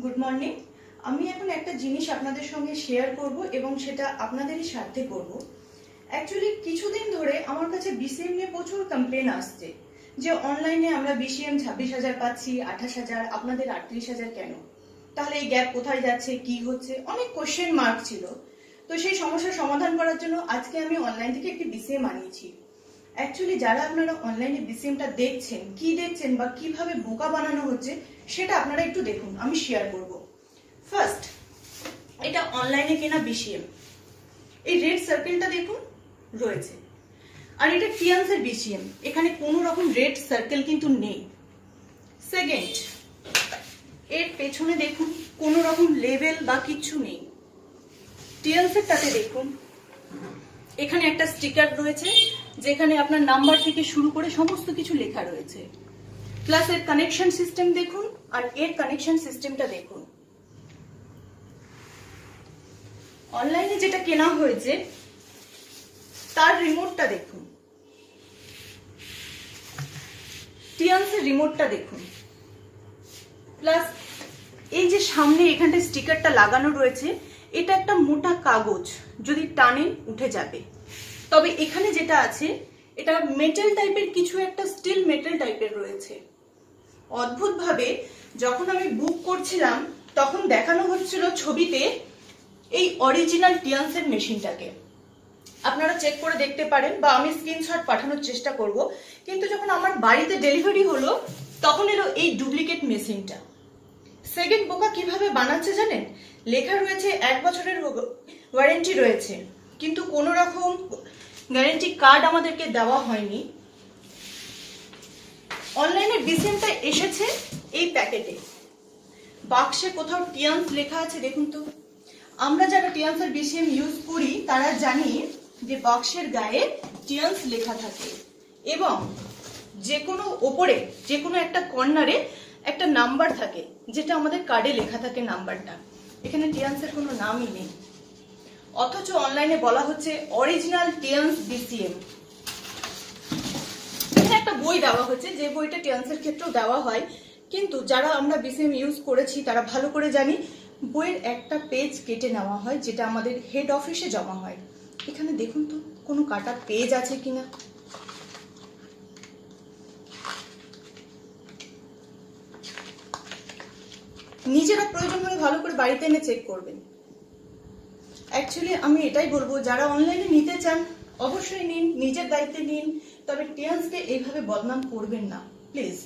Good morning. আমি এখন একটা জিনিস আপনাদের সঙ্গে শেয়ার করব এবং সেটা আপনাদেরই স্বার্থে করব। অ্যাকচুয়ালি কিছুদিন ধরে আমার কাছে বিসিএম নিয়ে প্রচুর কমপ্লেন আসছে যে অনলাইনে আমরা বিসিএম 26,000 পাচ্ছি, 28,000, আপনাদের 38,000 কেন? তাহলে এই গ্যাপ কোথায় যাচ্ছে, কি হচ্ছে, অনেক কোশ্চেন মার্ক ছিল। তো সেই সমস্যার সমাধান করার জন্য আজকে আমি অনলাইন থেকে একটি বিসিএম আনিয়েছি। অ্যাকচুয়ালি যারা আপনারা অনলাইনে বিসিএমটা দেখছেন, কি দেখছেন বা কিভাবে বোকা বানানো হচ্ছে সেটা আপনারা একটু দেখুন, আমি শেয়ার করব। ফার্স্ট, এটা অনলাইনে কেনা বিসিএম। এই রেড সার্কেলটা দেখুন রয়েছে, আর এটা টিয়ান্সের বিসিএম, এখানে কোনো রকম রেড সার্কেল কিন্তু নেই। সেকেন্ড, এর পেছনে দেখুন কোনো রকম লেবেল বা কিছু নেই। টিয়ান্সেরটাতে দেখুন এখানে একটা স্টিকার রয়েছে যেখানে আপনার নাম্বার থেকে শুরু করে সমস্ত কিছু লেখা রয়েছে। প্লাস এর কানেকশন সিস্টেম দেখুন, আর এর কানেকশন সিস্টেমটা দেখুন। অনলাইনে যেটা কেনা হয়েছে তার রিমোটটা দেখুন, টিয়ান্সের রিমোটটা দেখুন। প্লাস এই যে সামনে এখানটা স্টিকারটা লাগানো রয়েছে, এটা একটা মোটা কাগজ, যদি টানেন উঠে যাবে। তবে এখানে যেটা আছে এটা মেটাল টাইপের কিছু একটা, স্টিল মেটাল টাইপের রয়েছে। অদ্ভুতভাবে যখন আমি বুক করছিলাম তখন দেখানো হচ্ছিল ছবিতে এই অরিজিনাল টিয়ান্সের মেশিনটাকে। আপনারা চেক করে দেখতে পারেন বা আমি স্ক্রিনশট পাঠানোর চেষ্টা করব। কিন্তু যখন আমার বাড়িতে ডেলিভারি হলো তখন এলো এই ডুপ্লিকেট মেশিনটা। সেকেন্ড বোকা কিভাবে বানাচ্ছে জানেন? লেখা রয়েছে 1 বছরের ওয়ারেন্টি রয়েছে, কিন্তু কোনো রকম গ্যারেন্টি কার্ড আমাদেরকে দেওয়া হয়নি। অনলাইনে বিসিএমটা এসেছে এই প্যাকেটে, বাক্সে কোথাও টিয়ান্স লেখা আছে দেখুন তো। আমরা যারা টিয়ান্সের বিসিএম ইউজ করি তারা জানি যে বাক্সের গায়ে টিয়ান্স লেখা থাকে এবং যে কোনো ওপরে যে কোনো একটা কর্নারে একটা নাম্বার থাকে, যেটা আমাদের কার্ডে লেখা থাকে নাম্বারটা। এখানে টিয়ান্সের কোনো নামই নেই, অথচ অনলাইনে বলা হচ্ছে অরিজিনাল টিয়ান্স বিসিএম। এখানে একটা বই দেওয়া হচ্ছে, যে বইটা টিয়ান্সের ক্ষেত্রেও দেওয়া হয়, কিন্তু যারা আমরা বিসিএম ইউজ করেছি তারা ভালো করে জানি বইয়ের একটা পেজ কেটে নেওয়া হয়, যেটা আমাদের হেড অফিসে জমা হয়। এখানে দেখুন তো কোনো কাটা পেজ আছে কিনা। নিজেরা প্রয়োজন হলে ভালো করে বাড়িতে এনে চেক করবেন। অ্যাকচুয়ালি আমি এটাই বলবো, যারা অনলাইনে নিতে চান অবশ্যই নিন, নিজের দায়িত্বে নিন, তবে টিয়ান্সকে এইভাবে বদনাম করবেন না প্লিজ।